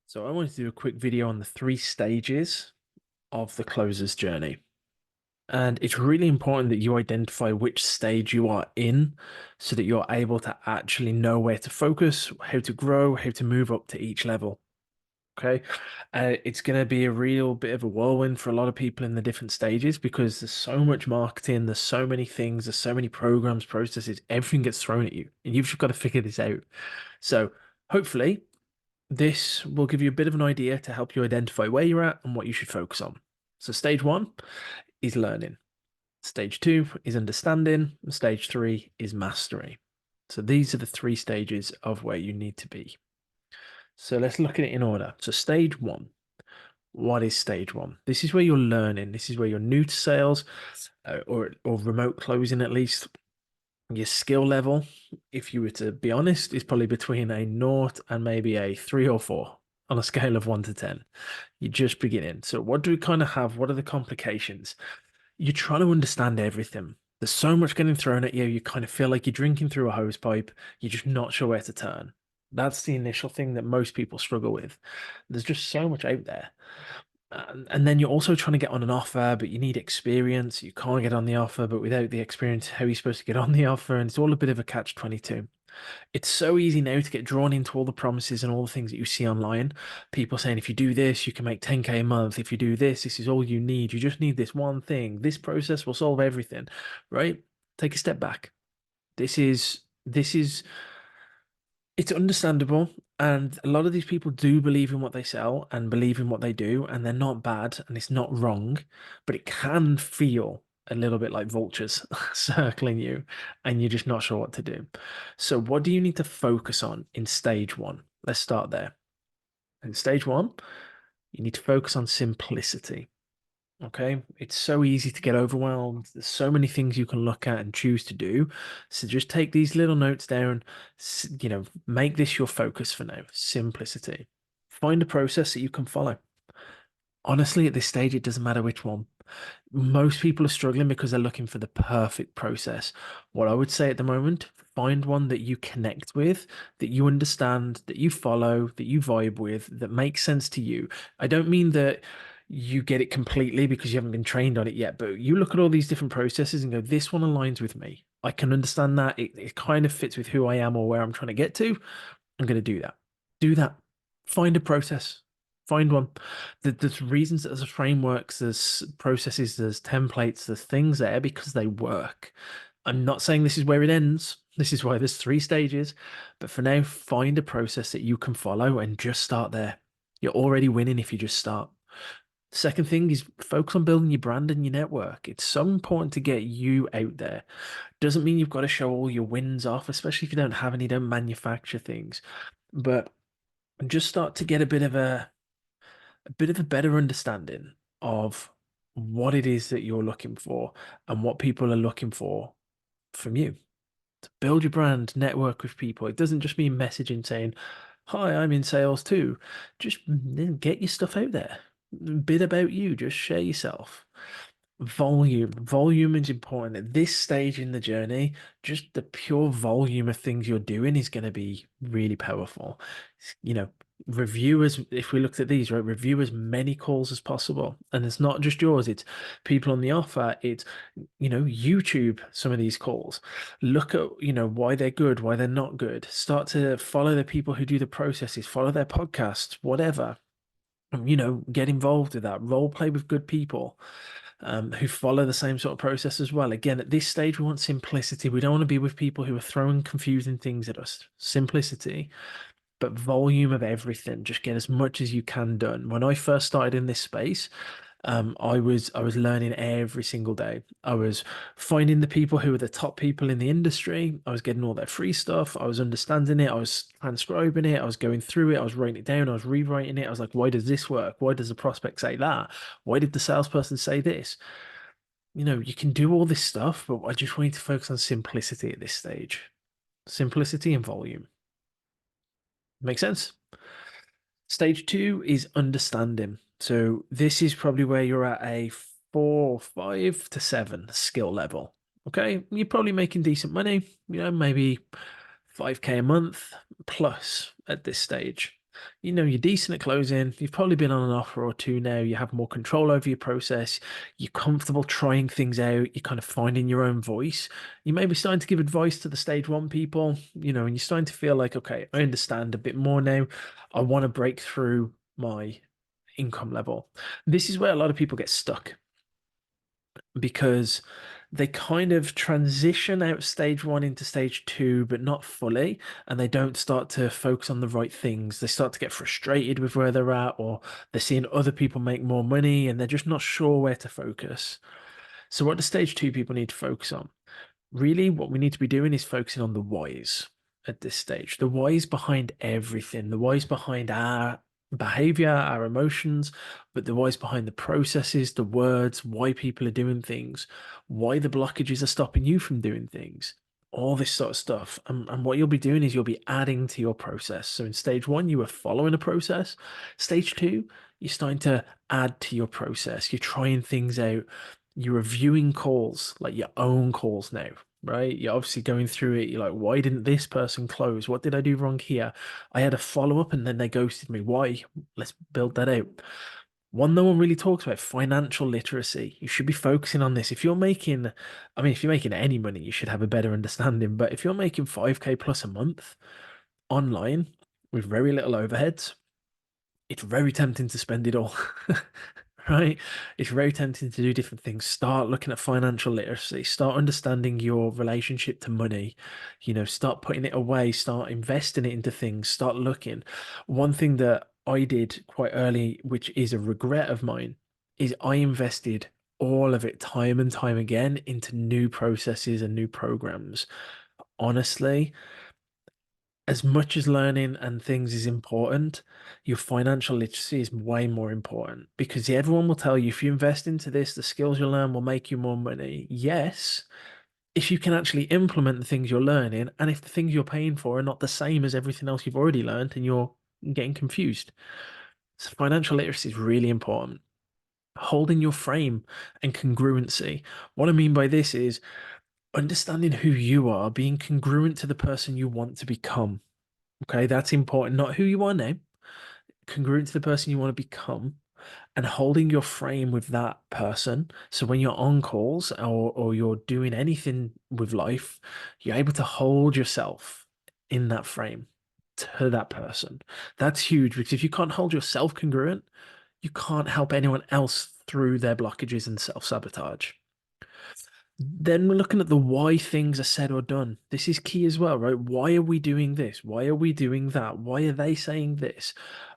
So I wanted to do a quick video on the three stages of the closer's journey. And it's really important that you identify which stage you are in so that you're able to actually know where to focus, how to grow, how to move up to each level. Okay. It's going to be a real bit of a whirlwind for a lot of people in the different stages because there's so much marketing, there's so many things, there's so many programs, processes, everything gets thrown at you, and you've just got to figure this out. So hopefully this will give you a bit of an idea to help you identify where you're at and what you should focus on. So, stage one is learning, stage two is understanding, and stage three is mastery. So, these are the three stages of where you need to be. So, let's look at it in order. So, stage one. What is stage one? This is where you're learning. This is where you're new to sales, or remote closing at least. Your skill level, if you were to be honest, is probably between a naught and maybe a 3 or 4 on a scale of 1 to 10. You're just beginning. So, what do we kind of have? What are the complications? You're trying to understand everything. There's so much getting thrown at you. You kind of feel like you're drinking through a hose pipe. You're just not sure where to turn. That's the initial thing that most people struggle with. There's just so much out there. And then you're also trying to get on an offer, but you need experience. You can't get on the offer, but without the experience, how are you supposed to get on the offer? And it's all a bit of a catch-22. It's so easy now to get drawn into all the promises and all the things that you see online. People saying, if you do this, you can make 10K a month. If you do this, this is all you need. You just need this one thing. This process will solve everything, right? Take a step back. This is it's understandable, and a lot of these people do believe in what they sell and believe in what they do, and they're not bad and it's not wrong, but it can feel a little bit like vultures circling you, and you're just not sure what to do. So, what do you need to focus on in stage one? Let's start there. In stage one, you need to focus on simplicity. Okay, it's so easy to get overwhelmed. There's so many things you can look at and choose to do. So just take these little notes down, make this your focus for now. Simplicity. Find a process that you can follow. Honestly, at this stage, it doesn't matter which one. Most people are struggling because they're looking for the perfect process. What I would say at the moment, find one that you connect with, that you understand, that you follow, that you vibe with, that makes sense to you. I don't mean that you get it completely because you haven't been trained on it yet, but you look at all these different processes and go, this one aligns with me. I can understand that. It kind of fits with who I am or where I'm trying to get to. I'm going to do that. Do that. Find a process. Find one. There's reasons, there's frameworks, there's processes, there's templates, there's things there because they work. I'm not saying this is where it ends. This is why there's three stages. But for now, find a process that you can follow and just start there. You're already winning if you just start. Second thing is focus on building your brand and your network. It's so important to get you out there. Doesn't mean you've got to show all your wins off, especially if you don't have any, don't manufacture things. But just start to get a bit of a better understanding of what it is that you're looking for and what people are looking for from you. To build your brand, network with people. It doesn't just mean messaging saying, "Hi, I'm in sales too." Just get your stuff out there. A bit about you, just share yourself. Volume is important at this stage in the journey. Just the pure volume of things you're doing is going to be really powerful. You know, reviewers, if we looked at these, right, review as many calls as possible. And it's not just yours, it's people on the offer, it's, YouTube, some of these calls. Look at, why they're good, why they're not good. Start to follow the people who do the processes, follow their podcasts, whatever. Get involved with that. Role play with good people who follow the same sort of process as well. Again, at this stage, we want simplicity. We don't want to be with people who are throwing confusing things at us. Simplicity, but volume of everything. Just get as much as you can done. When I first started in this space, I was learning every single day. I was finding the people who were the top people in the industry. I was getting all their free stuff. I was understanding it. I was transcribing it. I was going through it. I was writing it down. I was rewriting it. I was like, why does this work? Why does the prospect say that? Why did the salesperson say this? You can do all this stuff, but I just want you to focus on simplicity at this stage. Simplicity and volume. Make sense? Stage two is understanding. So this is probably where you're at a 4, 5 to 7 skill level. Okay, you're probably making decent money, maybe 5K a month plus at this stage. You're decent at closing. You've probably been on an offer or two now. You have more control over your process. You're comfortable trying things out. You're kind of finding your own voice. You may be starting to give advice to the stage one people, and you're starting to feel like, okay, I understand a bit more now. I want to break through my income level. This is where a lot of people get stuck because they kind of transition out stage one into stage two, but not fully, and they don't start to focus on the right things. They start to get frustrated with where they're at, or they're seeing other people make more money and they're just not sure where to focus. So, what do stage two people need to focus on? Really, what we need to be doing is focusing on the whys at this stage. The whys behind everything, the whys behind our behavior, our emotions, but the whys behind the processes, the words, why people are doing things, why the blockages are stopping you from doing things, all this sort of stuff. And what you'll be doing is you'll be adding to your process. So in stage one, you were following a process. Stage two, you're starting to add to your process. You're trying things out. You're reviewing calls, like your own calls now, right? You're obviously going through it. You're like, why didn't this person close? What did I do wrong here? I had a follow up and then they ghosted me. Why? Let's build that out. One no one really talks about, financial literacy. You should be focusing on this. If you're making, I mean, if you're making any money, you should have a better understanding. But if you're making 5K plus a month online with very little overheads, it's very tempting to spend it all. Right? It's very tempting to do different things. Start looking at financial literacy, start understanding your relationship to money, start putting it away, start investing it into things, start looking. One thing that I did quite early, which is a regret of mine, is I invested all of it time and time again into new processes and new programs. Honestly, as much as learning and things is important, your financial literacy is way more important because everyone will tell you if you invest into this, the skills you'll learn will make you more money. Yes, if you can actually implement the things you're learning and if the things you're paying for are not the same as everything else you've already learned and you're getting confused. So financial literacy is really important. Holding your frame and congruency. What I mean by this is understanding who you are, being congruent to the person you want to become. Okay, that's important. Not who you are now, congruent to the person you want to become, and holding your frame with that person. So when you're on calls or you're doing anything with life, you're able to hold yourself in that frame to that person. That's huge because if you can't hold yourself congruent, you can't help anyone else through their blockages and self-sabotage. Then we're looking at the why things are said or done. This is key as well, right? Why are we doing this? Why are we doing that? Why are they saying this?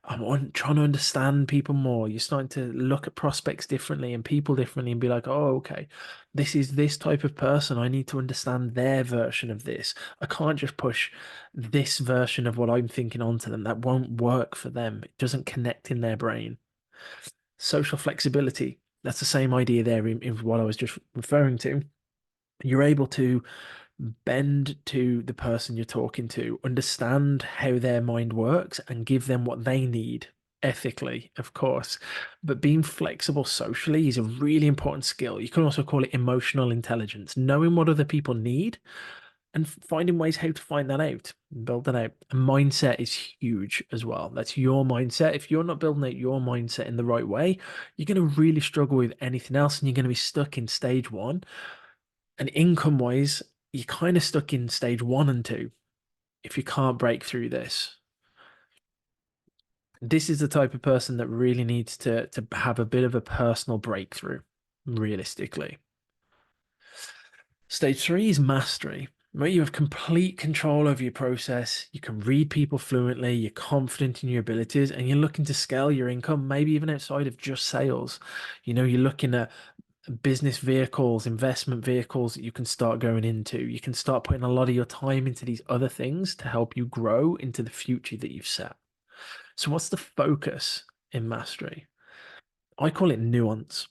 Trying to understand people more. You're starting to look at prospects differently and people differently and be like, oh, okay, this is this type of person. I need to understand their version of this. I can't just push this version of what I'm thinking onto them. That won't work for them. It doesn't connect in their brain. Social flexibility. That's the same idea there in what I was just referring to. You're able to bend to the person you're talking to, understand how their mind works, and give them what they need ethically, of course. But being flexible socially is a really important skill. You can also call it emotional intelligence, knowing what other people need and finding ways how to find that out and build that out. And mindset is huge as well. That's your mindset. If you're not building out your mindset in the right way, you're going to really struggle with anything else and you're going to be stuck in stage one. And income wise, you're kind of stuck in stage one and two if you can't break through this. This is the type of person that really needs to have a bit of a personal breakthrough, realistically. Stage three is mastery, where you have complete control over your process. You can read people fluently, you're confident in your abilities, and you're looking to scale your income, maybe even outside of just sales. You're looking at business vehicles, investment vehicles that you can start going into. You can start putting a lot of your time into these other things to help you grow into the future that you've set. So, what's the focus in mastery? I call it nuance.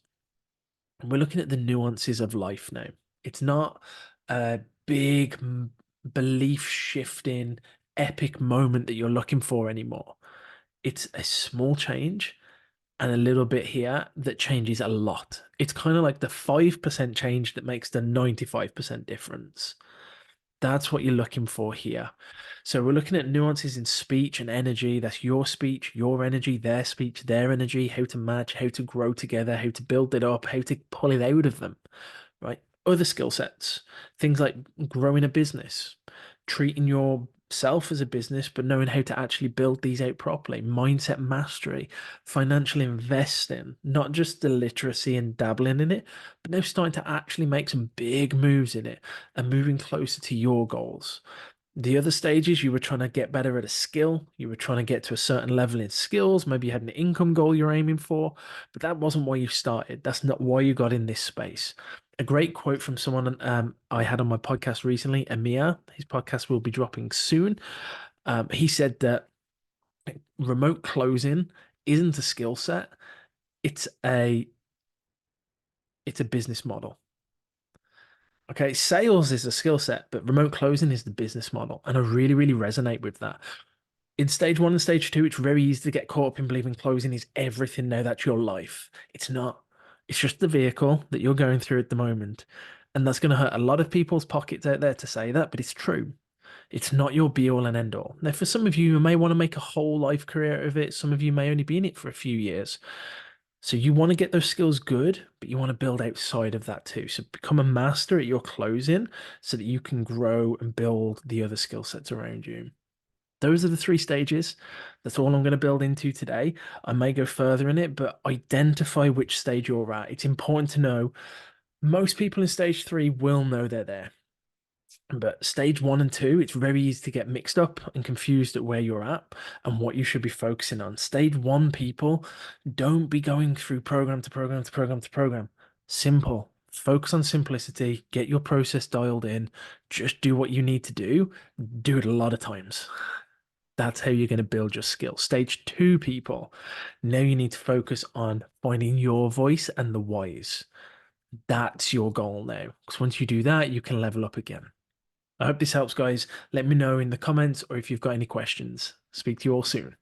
We're looking at the nuances of life now. It's not a big belief shifting, epic moment that you're looking for anymore. It's a small change and a little bit here that changes a lot. It's kind of like the 5% change that makes the 95% difference. That's what you're looking for here. So we're looking at nuances in speech and energy. That's your speech, your energy, their speech, their energy, how to match, how to grow together, how to build it up, how to pull it out of them, right? Other skill sets, things like growing a business, treating yourself as a business, but knowing how to actually build these out properly, mindset mastery, financial investing, not just the literacy and dabbling in it, but now starting to actually make some big moves in it and moving closer to your goals. The other stages, you were trying to get better at a skill. You were trying to get to a certain level in skills. Maybe you had an income goal you're aiming for, but that wasn't why you started. That's not why you got in this space. A great quote from someone I had on my podcast recently, Amir. His podcast will be dropping soon. He said that remote closing isn't a skill set. It's a it's a business model. Okay, sales is a skill set, but remote closing is the business model. And I really, really resonate with that. In stage one and stage two, it's very easy to get caught up in believing closing is everything now. That's your life. It's not. It's just the vehicle that you're going through at the moment. And that's going to hurt a lot of people's pockets out there to say that, but it's true. It's not your be all and end all. Now, for some of you, you may want to make a whole life career out of it. Some of you may only be in it for a few years. So you want to get those skills good, but you want to build outside of that too. So become a master at your closing so that you can grow and build the other skill sets around you. Those are the three stages. That's all I'm going to build into today. I may go further in it, but identify which stage you're at. It's important to know most people in stage three will know they're there. But stage one and two, it's very easy to get mixed up and confused at where you're at and what you should be focusing on. Stage one people, don't be going through program to program to program to program. Simple. Focus on simplicity, get your process dialed in, just do what you need to do. Do it a lot of times. That's how you're going to build your skill. Stage two people, now you need to focus on finding your voice and the whys. That's your goal now. Because once you do that, you can level up again. I hope this helps, guys. Let me know in the comments or if you've got any questions. Speak to you all soon.